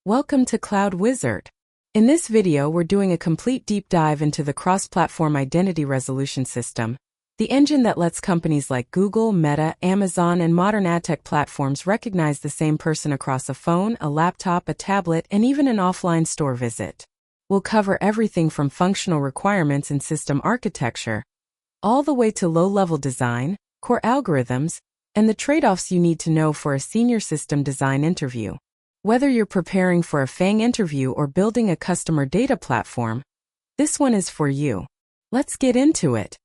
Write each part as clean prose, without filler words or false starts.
Welcome to Cloud Wizard. In this video, we're doing a complete deep dive into the cross-platform identity resolution system, the engine that lets companies like Google, Meta, Amazon, and modern adtech platforms recognize the same person across a phone, a laptop, a tablet, and even an offline store visit. We'll cover everything from functional requirements and system architecture, all the way to low-level design, core algorithms, and the trade-offs you need to know for a senior system design interview. Whether you're preparing for a FAANG interview or building a customer data platform, this one is for you. Let's get into it.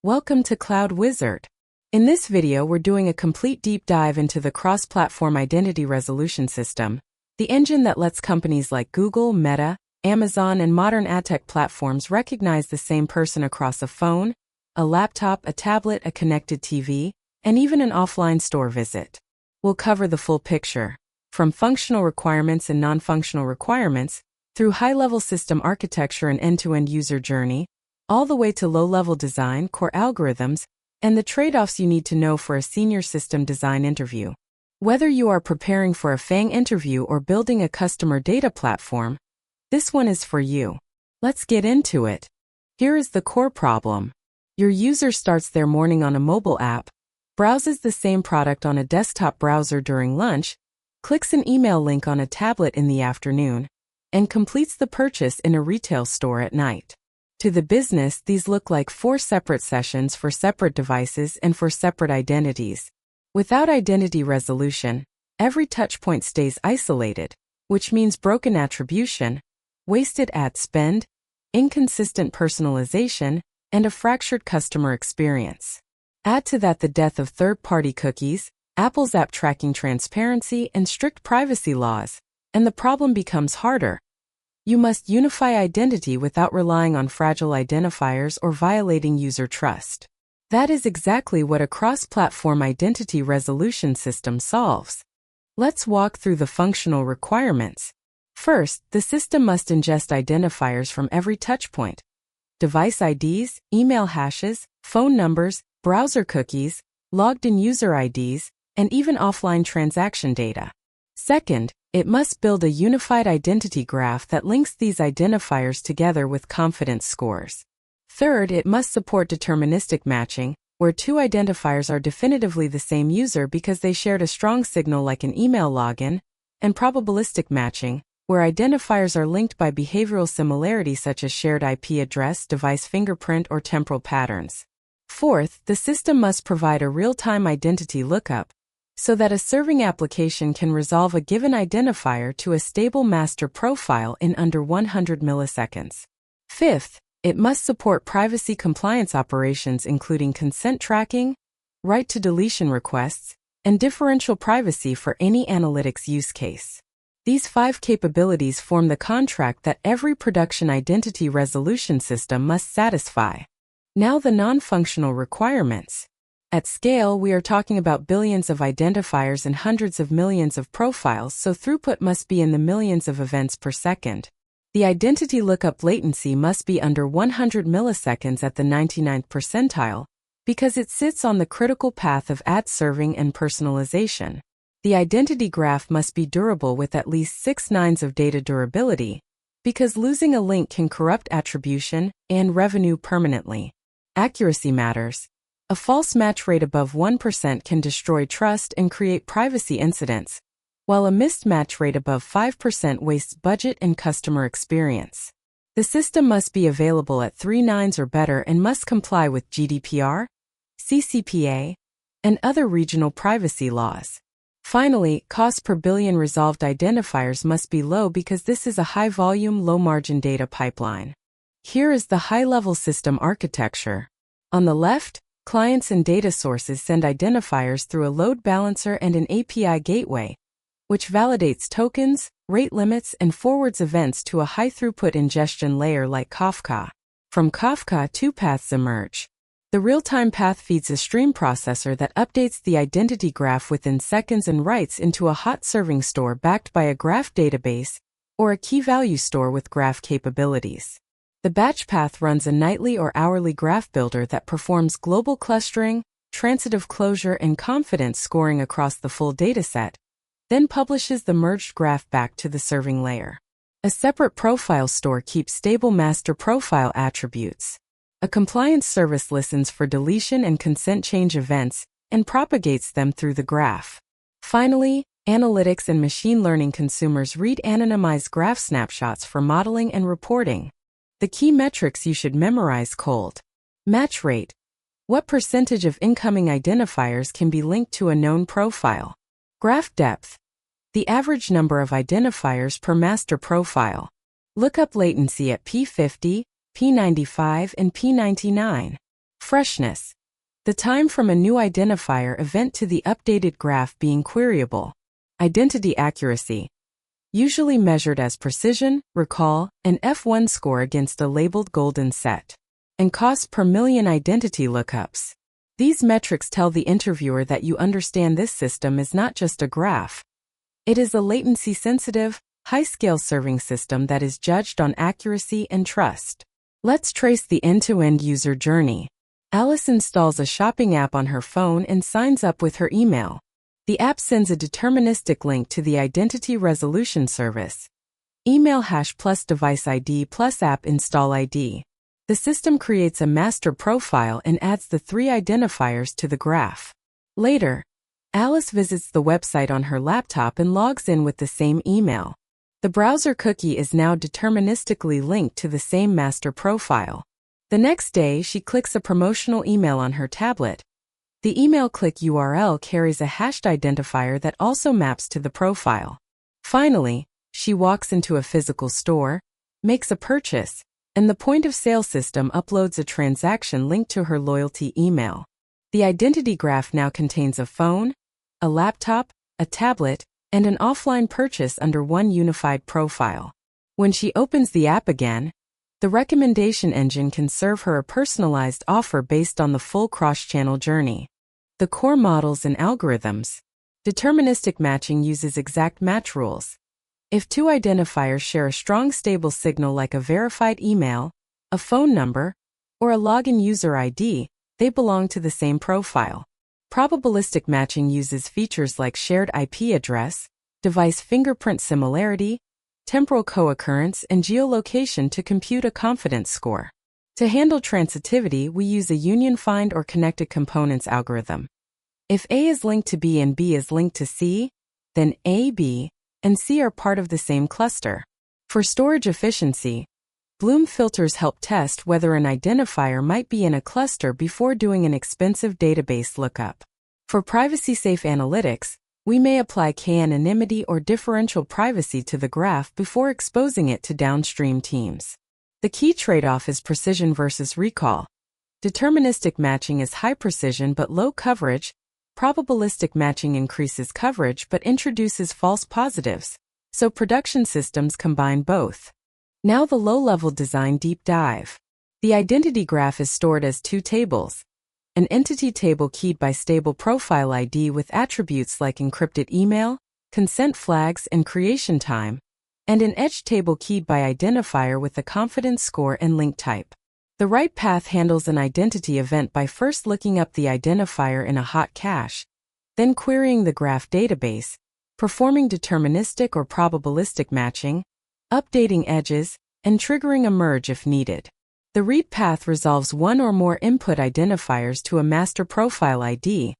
Welcome to Cloud Wizard. In this video, we're doing a complete deep dive into the cross-platform identity resolution system, the engine that lets companies like Google, Meta, Amazon, and modern adtech platforms recognize the same person across a phone, a laptop, a tablet, a connected TV, and even an offline store visit. We'll cover the full picture, from functional requirements and non-functional requirements, through high-level system architecture and end-to-end user journey, all the way to low-level design, core algorithms, and the trade-offs you need to know for a senior system design interview. Whether you are preparing for a FAANG interview or building a customer data platform, this one is for you. Let's get into it. Here is the core problem. Your user starts their morning on a mobile app, browses the same product on a desktop browser during lunch, clicks an email link on a tablet in the afternoon, and completes the purchase in a retail store at night. To the business, these look like 4 separate sessions for separate devices and for separate identities. Without identity resolution, every touchpoint stays isolated, which means broken attribution, wasted ad spend, inconsistent personalization, and a fractured customer experience. Add to that the death of third-party cookies, Apple's app tracking transparency, and strict privacy laws, and the problem becomes harder. You must unify identity without relying on fragile identifiers or violating user trust. That is exactly what a cross-platform identity resolution system solves. Let's walk through the functional requirements. First, the system must ingest identifiers from every touchpoint: device IDs, email hashes, phone numbers, browser cookies, logged-in user IDs, and even offline transaction data. Second, it must build a unified identity graph that links these identifiers together with confidence scores. Third, it must support deterministic matching, where 2 identifiers are definitively the same user because they shared a strong signal like an email login, and probabilistic matching, where identifiers are linked by behavioral similarity such as shared IP address, device fingerprint, or temporal patterns. Fourth, the system must provide a real-time identity lookup, so that a serving application can resolve a given identifier to a stable master profile in under 100 milliseconds. Fifth, it must support privacy compliance operations including consent tracking, right to deletion requests, and differential privacy for any analytics use case. These 5 capabilities form the contract that every production identity resolution system must satisfy. Now the non-functional requirements. At scale, we are talking about billions of identifiers and hundreds of millions of profiles, so throughput must be in the millions of events per second. The identity lookup latency must be under 100 milliseconds at the 99th percentile, because it sits on the critical path of ad serving and personalization. The identity graph must be durable with at least 6 nines of data durability, because losing a link can corrupt attribution and revenue permanently. Accuracy matters. A false match rate above 1% can destroy trust and create privacy incidents, while a missed match rate above 5% wastes budget and customer experience. The system must be available at 3 nines or better and must comply with GDPR, CCPA, and other regional privacy laws. Finally, cost per billion resolved identifiers must be low because this is a high-volume, low-margin data pipeline. Here is the high-level system architecture. On the left, clients and data sources send identifiers through a load balancer and an API gateway, which validates tokens, rate limits, and forwards events to a high-throughput ingestion layer like Kafka. From Kafka, 2 paths emerge. The real-time path feeds a stream processor that updates the identity graph within seconds and writes into a hot serving store backed by a graph database or a key-value store with graph capabilities. The batch path runs a nightly or hourly graph builder that performs global clustering, transitive closure, and confidence scoring across the full dataset, then publishes the merged graph back to the serving layer. A separate profile store keeps stable master profile attributes. A compliance service listens for deletion and consent change events and propagates them through the graph. Finally, analytics and machine learning consumers read anonymized graph snapshots for modeling and reporting. The key metrics you should memorize cold. Match rate. What percentage of incoming identifiers can be linked to a known profile? Graph depth. The average number of identifiers per master profile. Lookup latency at P50, P95, and P99. Freshness. The time from a new identifier event to the updated graph being queryable. Identity accuracy. Usually measured as precision, recall, and F1 score against a labeled golden set. And cost per million identity lookups. These metrics tell the interviewer that you understand this system is not just a graph. It is a latency-sensitive, high-scale serving system that is judged on accuracy and trust. Let's trace the end-to-end user journey. Alice installs a shopping app on her phone and signs up with her email. The app sends a deterministic link to the identity resolution service. Email hash plus device ID plus app install ID. The system creates a master profile and adds the 3 identifiers to the graph. Later, Alice visits the website on her laptop and logs in with the same email. The browser cookie is now deterministically linked to the same master profile. The next day, she clicks a promotional email on her tablet. The email click URL carries a hashed identifier that also maps to the profile. Finally, she walks into a physical store, makes a purchase, and the point-of-sale system uploads a transaction linked to her loyalty email. The identity graph now contains a phone, a laptop, a tablet, and an offline purchase under one unified profile. When she opens the app again, the recommendation engine can serve her a personalized offer based on the full cross-channel journey. The core models and algorithms. Deterministic matching uses exact match rules. If 2 identifiers share a strong stable signal like a verified email, a phone number, or a login user ID, they belong to the same profile. Probabilistic matching uses features like shared IP address, device fingerprint similarity, temporal co-occurrence, and geolocation to compute a confidence score. To handle transitivity, we use a union find or connected components algorithm. If A is linked to B and B is linked to C, then A, B, and C are part of the same cluster. For storage efficiency, Bloom filters help test whether an identifier might be in a cluster before doing an expensive database lookup. For privacy-safe analytics, we may apply k-anonymity or differential privacy to the graph before exposing it to downstream teams. The key trade-off is precision versus recall. Deterministic matching is high precision but low coverage. Probabilistic matching increases coverage but introduces false positives, so production systems combine both. Now the low-level design deep dive. The identity graph is stored as 2 tables. An entity table keyed by stable profile ID with attributes like encrypted email, consent flags, and creation time, and an edge table keyed by identifier with the confidence score and link type. The write path handles an identity event by first looking up the identifier in a hot cache, then querying the graph database, performing deterministic or probabilistic matching, updating edges, and triggering a merge if needed. The read path resolves one or more input identifiers to a master profile ID,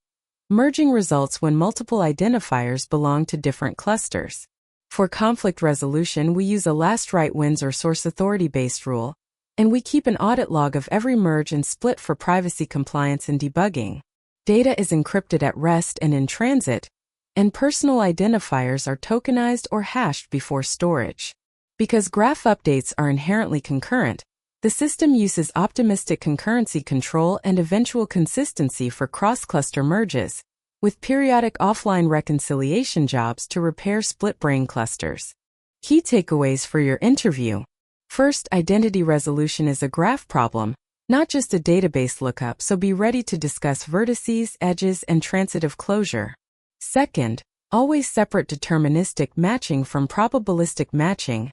merging results when multiple identifiers belong to different clusters. For conflict resolution, we use a last write wins or source authority-based rule, and we keep an audit log of every merge and split for privacy compliance and debugging. Data is encrypted at rest and in transit, and personal identifiers are tokenized or hashed before storage. Because graph updates are inherently concurrent, the system uses optimistic concurrency control and eventual consistency for cross-cluster merges, with periodic offline reconciliation jobs to repair split-brain clusters. Key takeaways for your interview. First, identity resolution is a graph problem, not just a database lookup, so be ready to discuss vertices, edges, and transitive closure. Second, always separate deterministic matching from probabilistic matching,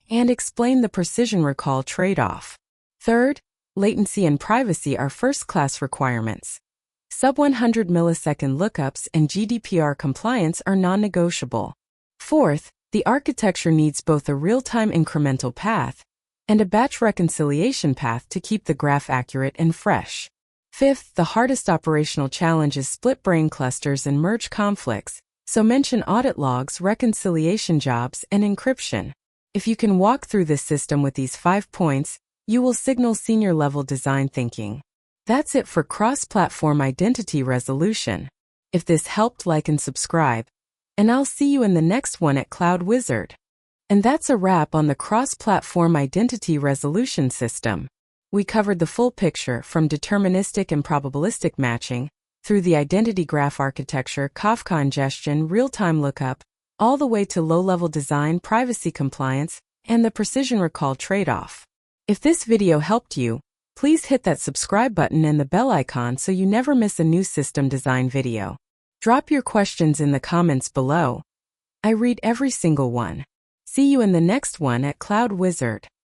and explain the precision recall trade-off. Third, latency and privacy are first-class requirements. Sub 100 millisecond lookups and GDPR compliance are non-negotiable. Fourth, the architecture needs both a real-time incremental path and a batch reconciliation path to keep the graph accurate and fresh. Fifth, the hardest operational challenge is split brain clusters and merge conflicts, so mention audit logs, reconciliation jobs, and encryption. If you can walk through this system with these 5 points, you will signal senior-level design thinking. That's it for cross-platform identity resolution. If this helped, like and subscribe, and I'll see you in the next one at Cloud Wizard. And that's a wrap on the cross-platform identity resolution system. We covered the full picture from deterministic and probabilistic matching, through the identity graph architecture, Kafka ingestion, real-time lookup, all the way to low-level design, privacy compliance, and the precision recall trade-off. If this video helped you, please hit that subscribe button and the bell icon so you never miss a new system design video. Drop your questions in the comments below. I read every single one. See you in the next one at Cloud Wizard.